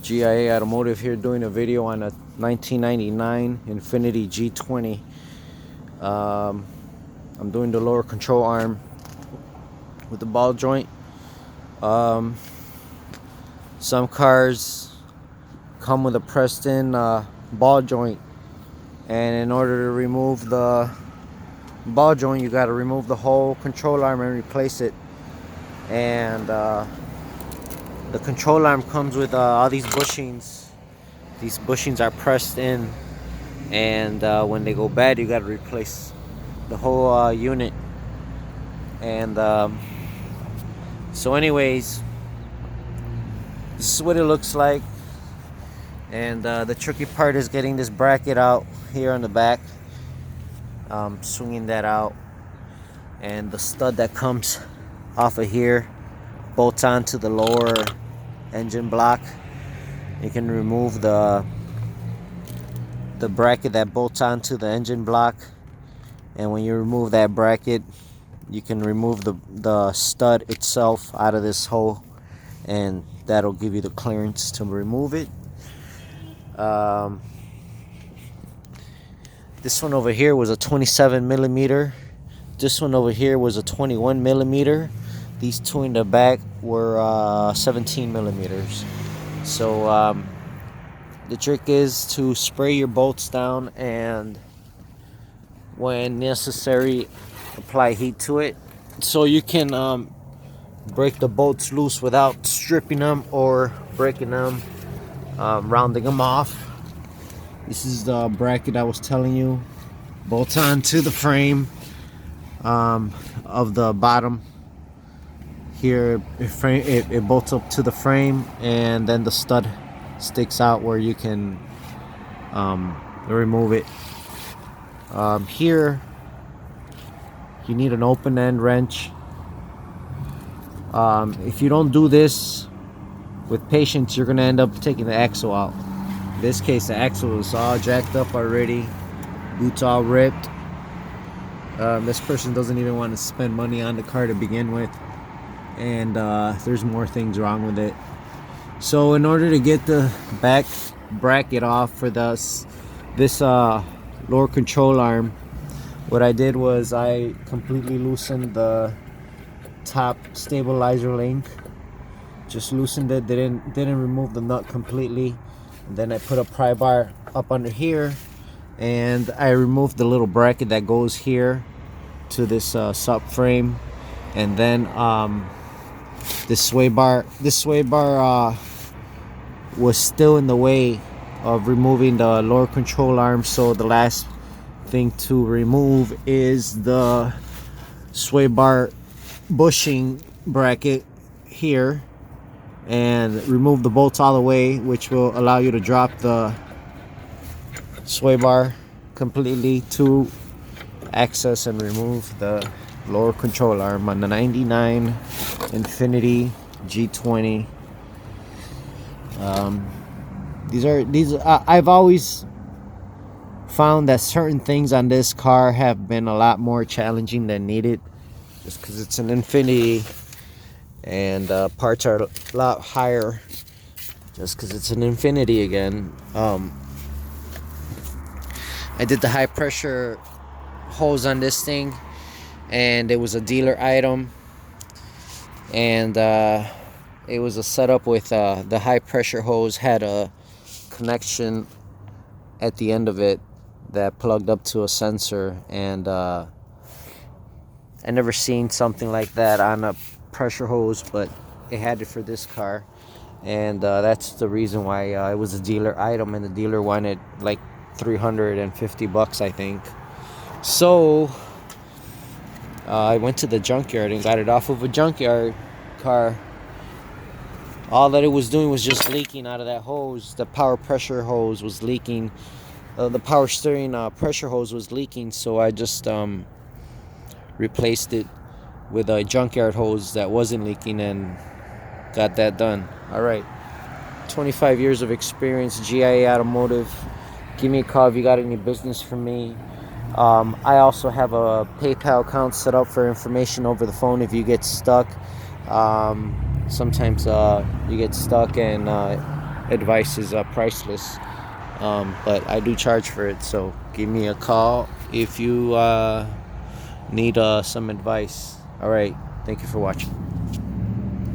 G.I.A Automotive here, doing a video on a 1999 Infiniti G20. I'm doing the lower control arm with the ball joint. Some cars come with a pressed in ball joint, and in order to remove the ball joint you got to remove the whole control arm and replace it. And the control arm comes with all these bushings. These bushings are pressed in, and when they go bad you got to replace the whole unit. And so anyways, this is what it looks like. And the tricky part is getting this bracket out here on the back, swinging that out, and the stud that comes off of here bolts onto the lower engine block. You can remove the bracket that bolts onto the engine block, and when you remove that bracket you can remove the stud itself out of this hole, and that'll give you the clearance to remove it. This one over here was a 27 millimeter. This one over here was a 21 millimeter. These two in the back were 17 millimeters. So the trick is to spray your bolts down, and when necessary apply heat to it, so you can break the bolts loose without stripping them or breaking them, rounding them off. This is the bracket I was telling you, bolts onto the frame of the bottom. Here it bolts up to the frame, and then the stud sticks out where you can remove it. Here you need an open end wrench. If you don't do this with patience, you're gonna end up taking the axle out. In this case, the axle is all jacked up already, boots all ripped. This person doesn't even want to spend money on the car to begin with, and there's more things wrong with it. So in order to get the back bracket off for this lower control arm, what I did was I completely loosened the top stabilizer link. Just loosened it, didn't remove the nut completely. And then I put a pry bar up under here, and I removed the little bracket that goes here to this subframe. And then this sway bar was still in the way of removing the lower control arm. So the last thing to remove is the sway bar bushing bracket here, and remove the bolts all the way, which will allow you to drop the sway bar completely to access and remove the lower control arm on the 99 Infiniti G20. I've always found that certain things on this car have been a lot more challenging than needed, just because it's an Infiniti, and parts are a lot higher just because it's an Infiniti again. I did the high pressure hose on this thing, and it was a dealer item, and it was a setup with the high pressure hose had a connection at the end of it that plugged up to a sensor, and I never seen something like that on a pressure hose, but it had it for this car, and that's the reason why it was a dealer item, and the dealer wanted like $350, I think. So I went to the junkyard and got it off of a junkyard car. All that it was doing was just leaking out of that hose. The power pressure hose was leaking. The power steering pressure hose was leaking, so I just replaced it with a junkyard hose that wasn't leaking and got that done. All right, 25 years of experience, G.I.A Automotive. Give me a call if you got any business for me. I also have a PayPal account set up for information over the phone if you get stuck. Sometimes you get stuck and advice is priceless. But I do charge for it, so give me a call if you need some advice. All right, thank you for watching.